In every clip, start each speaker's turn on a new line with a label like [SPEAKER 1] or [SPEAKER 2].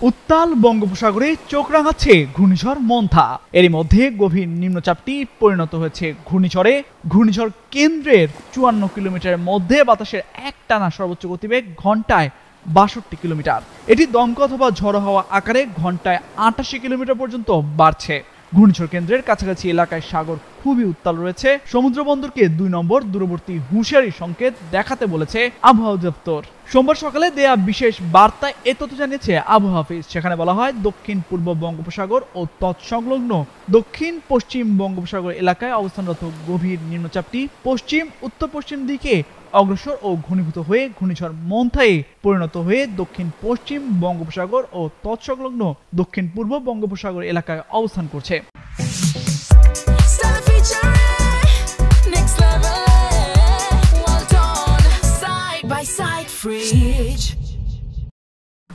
[SPEAKER 1] উত্তাল বঙ্গোপসাগরে চোখ রাঙাচ্ছে ঘূর্ণিঝড় মন্থা। এরই মধ্যে গভীর নিম্নচাপটি পরিণত হয়েছে ঘূর্ণিঝড়ে। ঘূর্ণিঝড় কেন্দ্রের 54 কিলোমিটারের মধ্যে বাতাসের একটানা সর্বোচ্চ গতিবেগ ঘন্টায় 62 কিলোমিটার। এটি দমকা অথবা ঝড়ো হাওয়া আকারে ঘন্টায় 88 কিলোমিটার পর্যন্ত বাড়ছে। ঘূর্ণিঝড় কেন্দ্রের কাছাকাছি এলাকায় সাগর খুবই উত্তাল রয়েছে। সমুদ্র বন্দরকে 2 নম্বর দূরবর্তী হুঁশিয়ারি সংকেত দেখাতে বলেছে আবহাওয়া দপ্তর। সোমবার সকালে দেয়া বিশেষ বার্তায় এ তথ্য জানিয়েছে আবহাওয়া অফিস। সেখানে বলা হয়, দক্ষিণ পূর্ব বঙ্গোপসাগর ও তৎসংলগ্ন দক্ষিণ পশ্চিম বঙ্গোপসাগর এলাকায় অবস্থানরত গভীর নিম্নচাপটি পশ্চিম উত্তর পশ্চিম দিকে অগ্রসর ও ঘনীভূত হয়ে ঘূর্ণিঝড় মন্থায়ে পরিণত হয়ে দক্ষিণ পশ্চিম বঙ্গোপসাগর ও তৎসংলগ্ন দক্ষিণ পূর্ব বঙ্গোপসাগর এলাকায় অবস্থান করছে।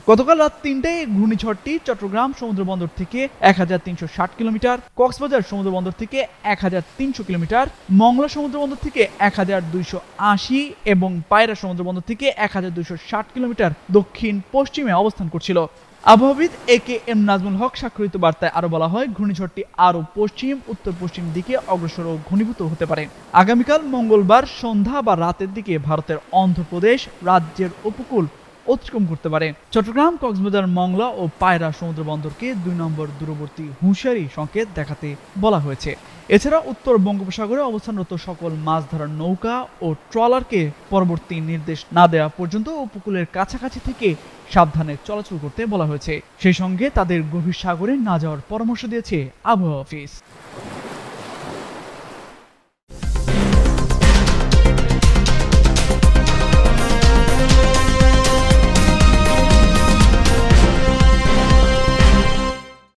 [SPEAKER 1] গতকাল রাত 3টায় ঘূর্ণিঝড়টি চট্টগ্রাম সমুদ্র বন্দর থেকে 1360 কিলোমিটার, কক্সবাজার সমুদ্র বন্দর থেকে 1300 কিলোমিটার, মংলা সমুদ্র বন্দর থেকে 1280 এবং পায়রা সমুদ্র বন্দর থেকে 1260 কিলোমিটার দক্ষিণ পশ্চিমে অবস্থান করছিল। আবহাওয়াবিদ এ.কে.এম. নাজমুল হক স্বাক্ষরিত বার্তায় আরো বলা হয়, ঘূর্ণিঝড়টি আরো পশ্চিম উত্তর পশ্চিম দিকে অগ্রসর ও ঘনীভূত হতে পারে। আগামীকাল মঙ্গলবার সন্ধ্যা বা রাতের দিকে ভারতের অন্ধ্রপ্রদেশ রাজ্যের উপকূল অতিক্রম করতে পারে। চট্টগ্রাম, কক্সবাজার, মংলা ও পায়রা সমুদ্র বন্দরকে 2 নম্বর দূরবর্তী হুঁশিয়ারি সংকেত দেখাতে বলা হয়েছে। এছাড়া উত্তর বঙ্গোপসাগরে অবস্থানরত সকল মাছ ধরার নৌকা ও ট্রলারকে পরবর্তী নির্দেশ না দেওয়া পর্যন্ত উপকূলের কাছাকাছি থেকে সাবধানে চলাচল করতে বলা হয়েছে। সেই সঙ্গে তাদের গভীর সাগরে না যাওয়ার পরামর্শ দিয়েছে আবহাওয়া অফিস।